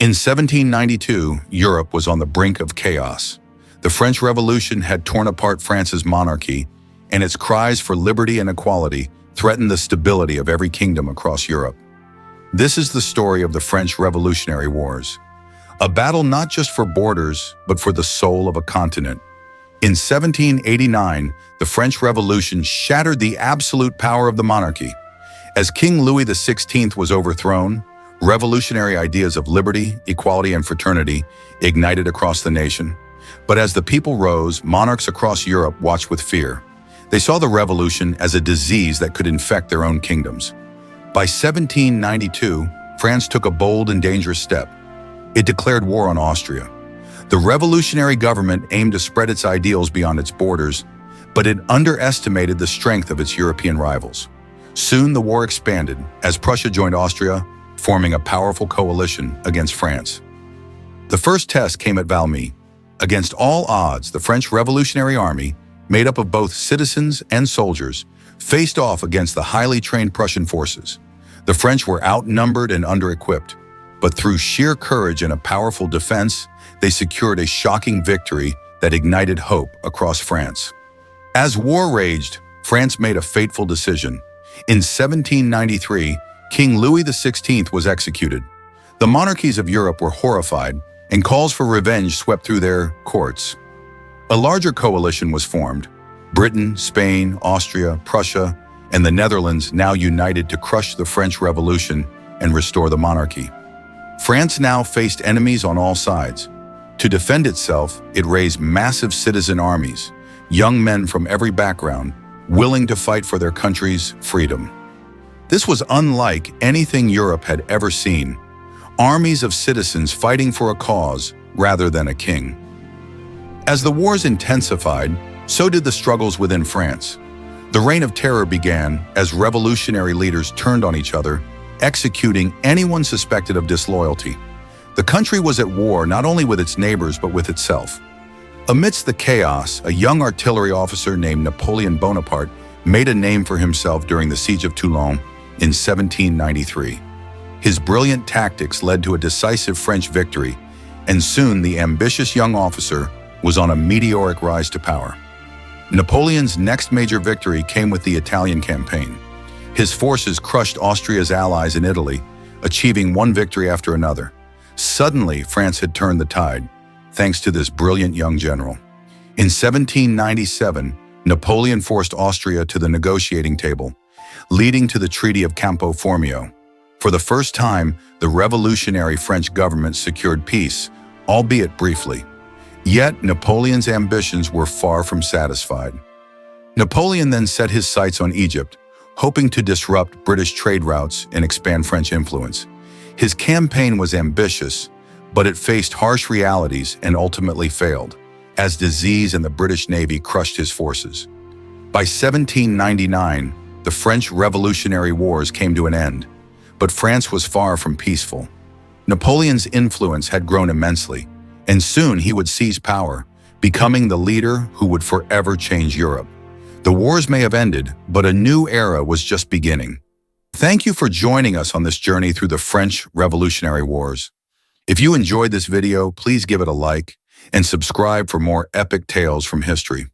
In 1792, Europe was on the brink of chaos. The French Revolution had torn apart France's monarchy, and its cries for liberty and equality threatened the stability of every kingdom across Europe. This is the story of the French Revolutionary Wars, a battle not just for borders, but for the soul of a continent. In 1789, the French Revolution shattered the absolute power of the monarchy. As King Louis XVI was overthrown, revolutionary ideas of liberty, equality, and fraternity ignited across the nation. But as the people rose, monarchs across Europe watched with fear. They saw the revolution as a disease that could infect their own kingdoms. By 1792, France took a bold and dangerous step. It declared war on Austria. The revolutionary government aimed to spread its ideals beyond its borders, but it underestimated the strength of its European rivals. Soon the war expanded as Prussia joined Austria, forming a powerful coalition against France. The first test came at Valmy. Against all odds, the French Revolutionary Army, made up of both citizens and soldiers, faced off against the highly trained Prussian forces. The French were outnumbered and under-equipped, but through sheer courage and a powerful defense, they secured a shocking victory that ignited hope across France. As war raged, France made a fateful decision. In 1793, King Louis XVI was executed. The monarchies of Europe were horrified, and calls for revenge swept through their courts. A larger coalition was formed. Britain, Spain, Austria, Prussia, and the Netherlands now united to crush the French Revolution and restore the monarchy. France now faced enemies on all sides. To defend itself, it raised massive citizen armies, young men from every background, willing to fight for their country's freedom. This was unlike anything Europe had ever seen. Armies of citizens fighting for a cause rather than a king. As the wars intensified, so did the struggles within France. The Reign of Terror began as revolutionary leaders turned on each other, executing anyone suspected of disloyalty. The country was at war not only with its neighbors but with itself. Amidst the chaos, a young artillery officer named Napoleon Bonaparte made a name for himself during the Siege of Toulon in 1793. His brilliant tactics led to a decisive French victory, and soon the ambitious young officer was on a meteoric rise to power. Napoleon's next major victory came with the Italian campaign. His forces crushed Austria's allies in Italy, achieving one victory after another. Suddenly, France had turned the tide, thanks to this brilliant young general. In 1797, Napoleon forced Austria to the negotiating table, leading to the Treaty of Campo Formio. For the first time, the revolutionary French government secured peace, albeit briefly. Yet, Napoleon's ambitions were far from satisfied. Napoleon then set his sights on Egypt, hoping to disrupt British trade routes and expand French influence. His campaign was ambitious, but it faced harsh realities and ultimately failed, as disease and the British Navy crushed his forces. By 1799, the French Revolutionary Wars came to an end, but France was far from peaceful. Napoleon's influence had grown immensely, and soon he would seize power, becoming the leader who would forever change Europe. The wars may have ended, but a new era was just beginning. Thank you for joining us on this journey through the French Revolutionary Wars. If you enjoyed this video, please give it a like and subscribe for more epic tales from history.